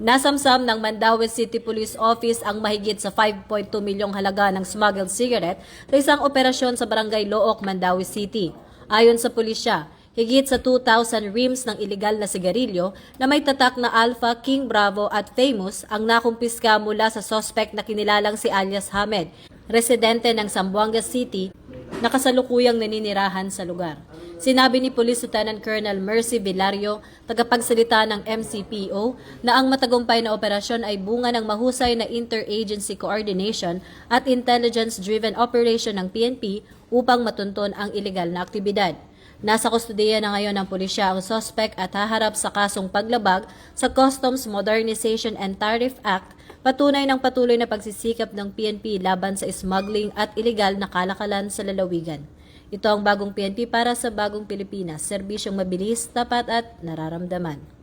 Nasamsam ng Mandaue City Police Office ang mahigit sa 5.2 milyong halaga ng smuggled cigarette sa isang operasyon sa Barangay Look, Mandaue City. Ayon sa pulisya, higit sa 2,000 rims ng iligal na sigarilyo na may tatak na Alpha, King Bravo at Famous ang nakumpiska mula sa suspect na kinilalang si alias Hamed, residente ng Zamboanga City, na kasalukuyang naninirahan sa lugar. Sinabi ni Police Lieutenant Colonel Mercy Villario, tagapagsalita ng MCPO, na ang matagumpay na operasyon ay bunga ng mahusay na interagency coordination at intelligence-driven operation ng PNP upang matunton ang iligal na aktibidad. Nasa kustudiya na ngayon ng pulisya ang suspect at haharap sa kasong paglabag sa Customs Modernization and Tariff Act, patunay ng patuloy na pagsisikap ng PNP laban sa smuggling at iligal na kalakalan sa lalawigan. Ito ang bagong PNP para sa bagong Pilipinas, serbisyong mabilis, tapat at nararamdaman.